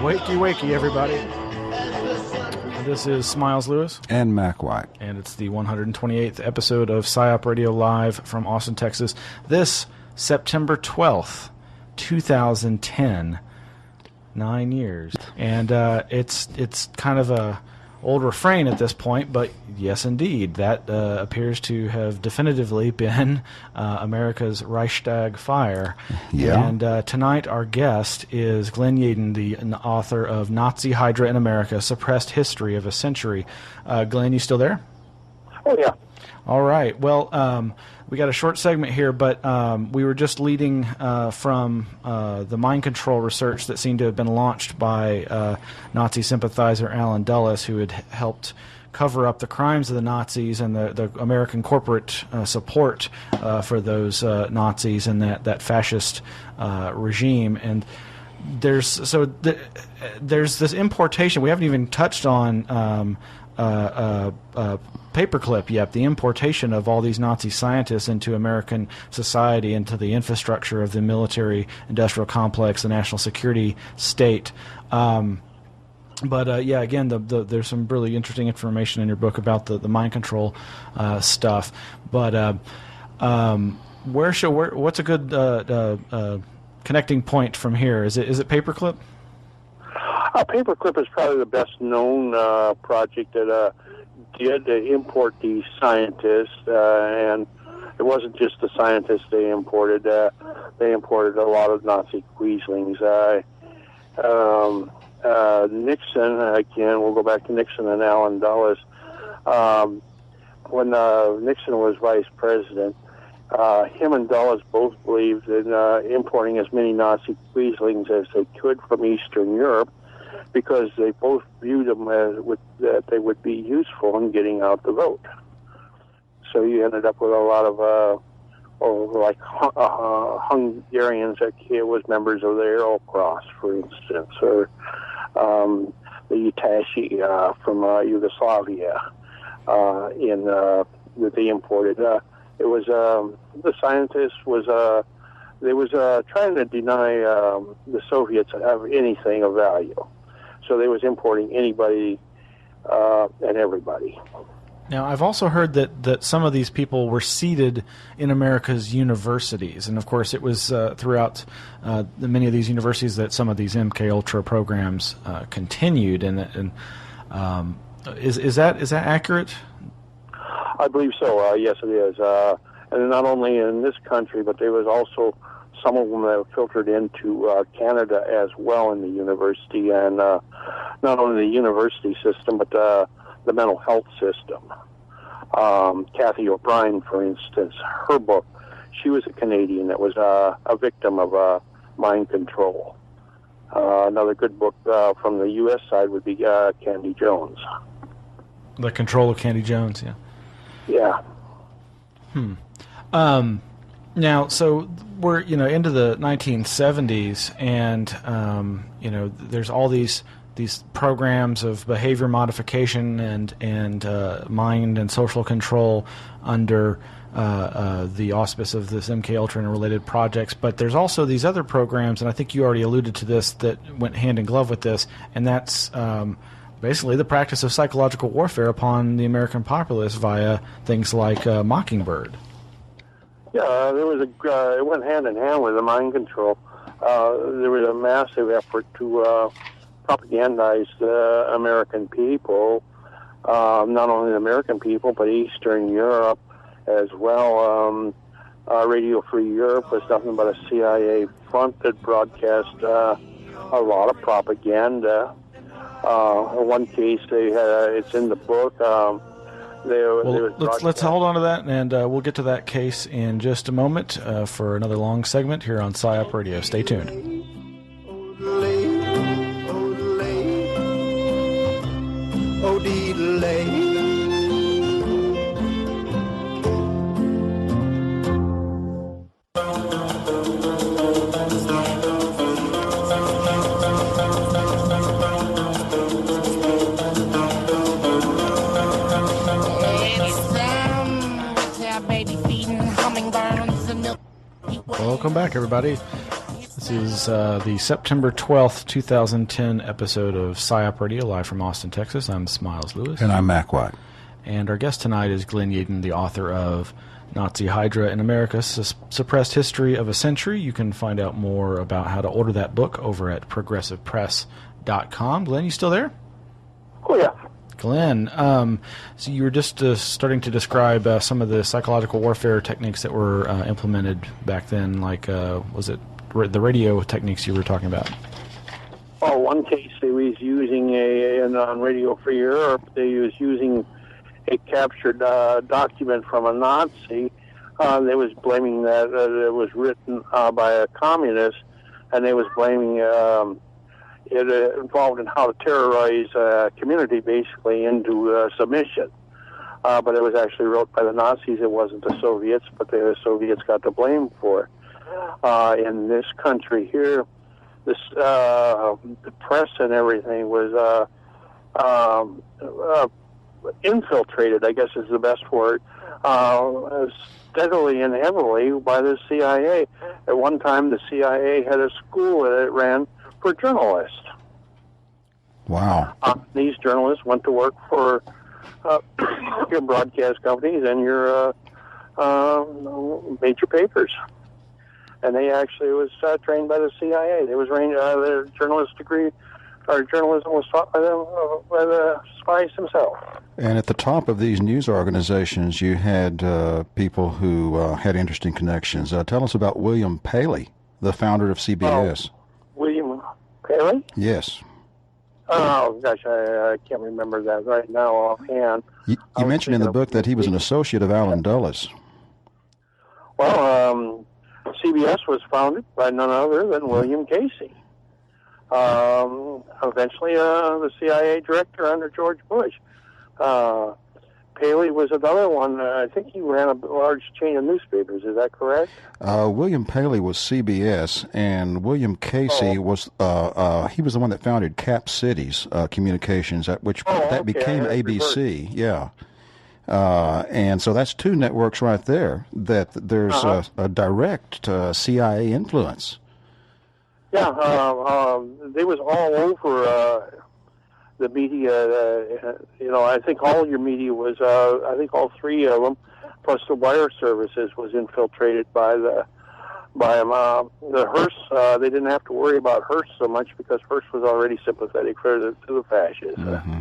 Wakey, wakey, everybody. This is Smiles Lewis. And Mack White. And it's the 128th episode of PsiOp Radio Live from Austin, Texas. This September 12th, 2010. 9 years. And it's kind of a old refrain at this point, but yes, indeed, that appears to have definitively been America's Reichstag fire. Yeah. And tonight our guest is Glen, the author of Nazi Hydra in America, Suppressed History of a Century. Glen, you still there? Oh, yeah. All right. Well, we got a short segment here, but we were just leading from the mind control research that seemed to have been launched by Nazi sympathizer Alan Dulles, who had helped cover up the crimes of the Nazis and the American corporate support for those Nazis and that fascist regime. And there's this importation. We haven't even touched on paperclip yet, the importation of all these Nazi scientists into American society, into the infrastructure of the military-industrial complex, the national security state. But again, there's some really interesting information in your book about the mind control stuff. But what's a good connecting point from here? Is it paperclip? Paperclip is probably the best known project that did import these scientists, and it wasn't just the scientists they imported. They imported a lot of Nazi Queaslings. Nixon, again, we'll go back to Nixon and Alan Dulles. When Nixon was vice president, him and Dulles both believed in importing as many Nazi Queaslings as they could from Eastern Europe, because they both viewed them as that they would be useful in getting out the vote. So you ended up with a lot of, Hungarians that was members of the Arrow Cross, for instance, or the Utashi from Yugoslavia that they imported. It was the scientist was trying to deny the Soviets have anything of value. So they was importing anybody and everybody. Now, I've also heard that some of these people were seated in America's universities, and of course, it was throughout many of these universities that some of these MK Ultra programs continued. And is that accurate? I believe so. Yes, it is. And not only in this country, but there was also some of them that filtered into Canada as well in the university, and not only the university system, but the mental health system. Kathy O'Brien, for instance, her book, she was a Canadian that was a victim of mind control. Another good book from the U.S. side would be Candy Jones. The Control of Candy Jones, yeah. Yeah. Now, so we're into the 1970s, and there's all these programs of behavior modification and mind and social control under the auspice of this MK Ultra and related projects. But there's also these other programs, and I think you already alluded to this, that went hand in glove with this, and that's basically the practice of psychological warfare upon the American populace via things like Mockingbird. Yeah, it went hand in hand with the mind control. There was a massive effort to propagandize the American people, not only the American people, but Eastern Europe as well. Radio Free Europe was nothing but a CIA front that broadcast a lot of propaganda. In one case, they had it's in the book. Let's hold on to that, and we'll get to that case in just a moment for another long segment here on PsiOp Radio. Stay tuned. Welcome back, everybody. This is the September 12th, 2010 episode of PsiOp Radio, live from Austin, Texas. I'm Smiles Lewis. And I'm Mack White. And our guest tonight is Glen Yeadon, the author of Nazi Hydra in America, Suppressed History of a Century. You can find out more about how to order that book over at progressivepress.com. Glen, you still there? Oh, yeah. Glen, so you were just starting to describe some of the psychological warfare techniques that were implemented back then, like, was it the radio techniques you were talking about? Oh, one case they was using on Radio Free Europe, they was using a captured document from a Nazi. They was blaming that it was written by a communist, and they was blaming it involved in how to terrorize a community basically into submission. But it was actually wrote by the Nazis. It wasn't the Soviets, but the Soviets got the blame for it. In this country here, this the press and everything was infiltrated, I guess is the best word, steadily and heavily by the CIA. At one time, the CIA had a school that it ran for journalists. Wow. These journalists went to work for your broadcast companies and your major papers. And they actually was trained by the CIA. They was trained, their journalist degree, or journalism was taught by them, by the spies themselves. And at the top of these news organizations, you had people who had interesting connections. Tell us about William Paley, the founder of CBS. William Paley? Yes. Oh, gosh, I can't remember that right now offhand. You mentioned in the book that he was an associate of Allen Dulles. Well, CBS was founded by none other than William Casey. Eventually, the CIA director under George Bush. Paley was another one. I think he ran a large chain of newspapers. Is that correct? William Paley was CBS, and William Casey was he was the one that founded Cap Cities Communications, that became ABC. Yeah. And so that's two networks right there that there's a direct CIA influence. Yeah, they was all over the media. I think all your media was, I think all three of them, plus the wire services was infiltrated by the Hearst. They didn't have to worry about Hearst so much because Hearst was already sympathetic to the fascists. Mm-hmm.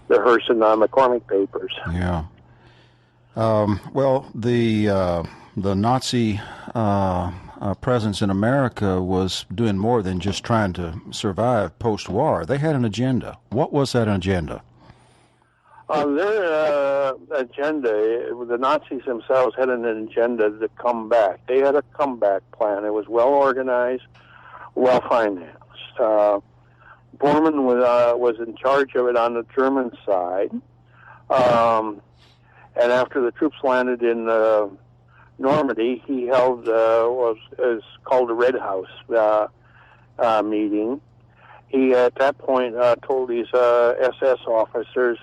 The Hearst and McCormick papers. Yeah. Well, the Nazi presence in America was doing more than just trying to survive post-war. They had an agenda. What was that agenda? Their agenda, the Nazis themselves had an agenda to come back. They had a comeback plan. It was well organized, well financed. Bormann was in charge of it on the German side. And after the troops landed in Normandy, he held what is called a Red House meeting. He, at that point, told these SS officers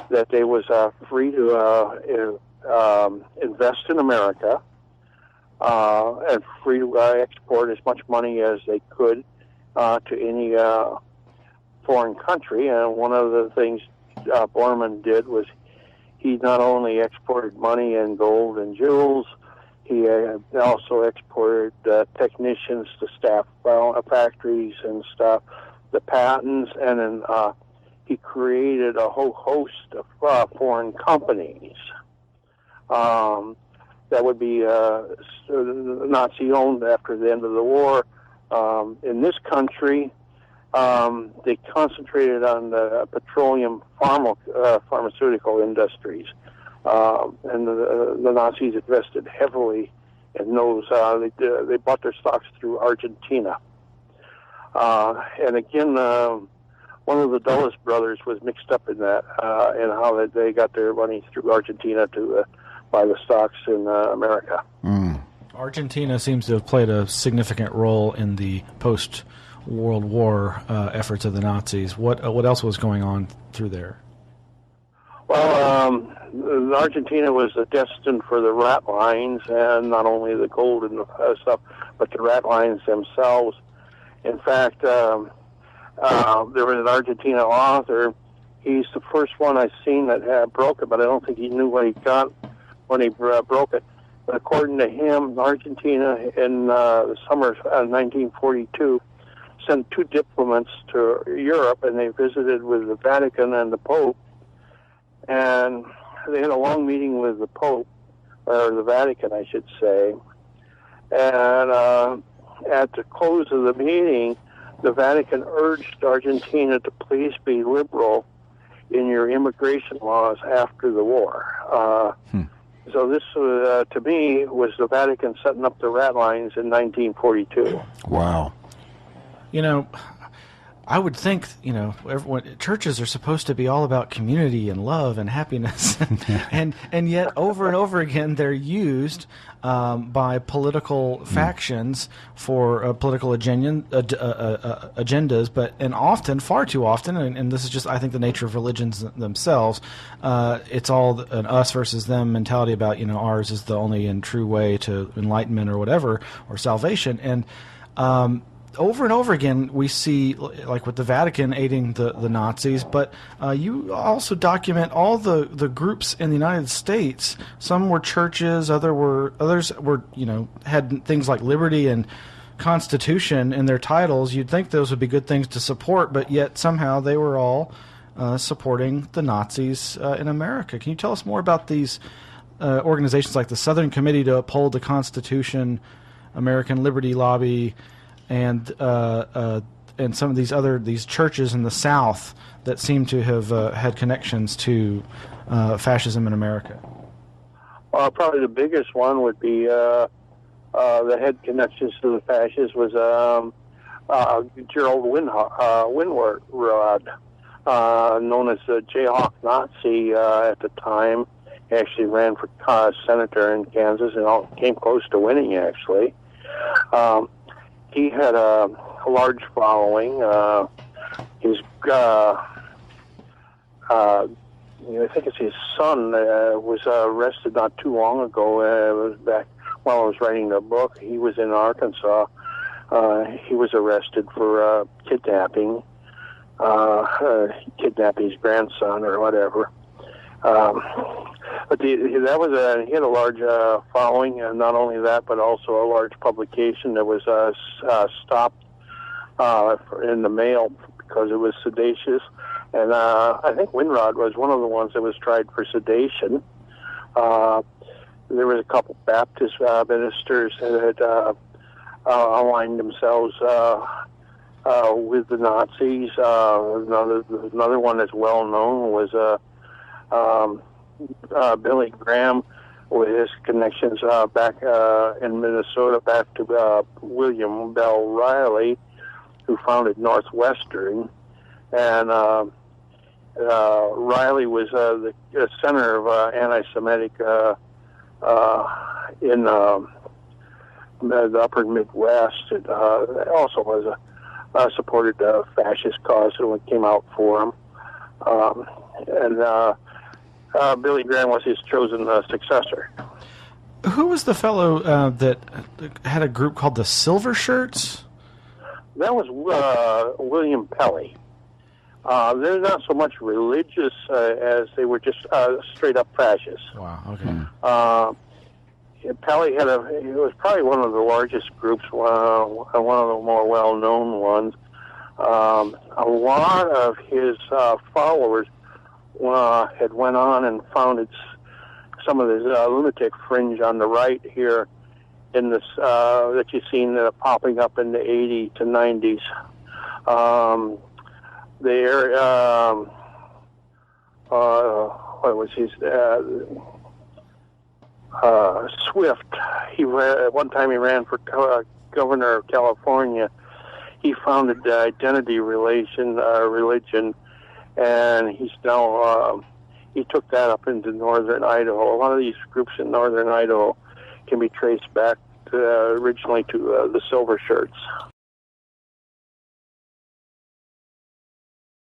that they was free to invest in America and free to export as much money as they could to any foreign country. And one of the things Bormann did was he not only exported money and gold and jewels, he also exported technicians to staff factories and stuff, the patents, and then he created a whole host of foreign companies that would be Nazi-owned after the end of the war. In this country, they concentrated on the petroleum pharmaceutical industries, and the Nazis invested heavily in those. They bought their stocks through Argentina, and again, one of the Dulles brothers was mixed up in that, and how they got their money through Argentina to buy the stocks in America. Mm. Argentina seems to have played a significant role in the post-World War efforts of the Nazis. What else was going on through there? Well, Argentina was destined for the ratlines, and not only the gold and the stuff, but the ratlines themselves. In fact, there was an Argentina author. He's the first one I've seen that broke it, but I don't think he knew what he got when he broke it. But according to him, Argentina in the summer of 1942 sent 2 diplomats to Europe, and they visited with the Vatican and the Pope. And they had a long meeting with the Pope, or the Vatican, I should say. And at the close of the meeting, the Vatican urged Argentina to please be liberal in your immigration laws after the war. So this, to me, was the Vatican setting up the ratlines in 1942. Wow. You know, I would think, churches are supposed to be all about community and love and happiness, and yet over and over again they're used by political factions for political agendas, and often, far too often, and this is just, I think, the nature of religions themselves. It's all an us versus them mentality about, ours is the only and true way to enlightenment or whatever, or salvation, and over and over again, we see, like with the Vatican aiding the Nazis, but you also document all the groups in the United States. Some were churches, others were had things like liberty and Constitution in their titles. You'd think those would be good things to support, but yet somehow they were all supporting the Nazis in America. Can you tell us more about these organizations like the Southern Committee to Uphold the Constitution, American Liberty Lobby, and some of these churches in the South that seem to have had connections to fascism in America? Probably the biggest one would be the head connections to the fascists was Gerald Winward, known as the Jayhawk Nazi at the time. He actually ran for senator in Kansas and came close to winning, actually. He had a large following. I think it's his son was arrested not too long ago. It was back while I was writing the book. He was in Arkansas. He was arrested for kidnapping his grandson or whatever. But he had a large following, and not only that, but also a large publication that was stopped in the mail because it was seditious. And I think Winrod was one of the ones that was tried for sedation. There was a couple Baptist ministers that had aligned themselves with the Nazis. Another one that's well known was Billy Graham, with his connections back in Minnesota, back to William Bell Riley, who founded Northwestern. And Riley was the center of anti-Semitic in the upper Midwest. It also was supported the fascist cause when it came out for him. Billy Graham was his chosen successor. Who was the fellow that had a group called the Silver Shirts? That was William Pelly. They're not so much religious as they were just straight up fascists. Wow. Okay. Pelly had he was probably one of the largest groups, one of the more well-known ones. A lot of his followers had went on and founded some of this lunatic fringe on the right here in this that you've seen popping up in the 80s to 90s. What was his Swift? One time he ran for governor of California. He founded the Identity Religion, and he's now he took that up into northern Idaho. A lot of these groups in northern Idaho can be traced back to, originally to the Silver Shirts.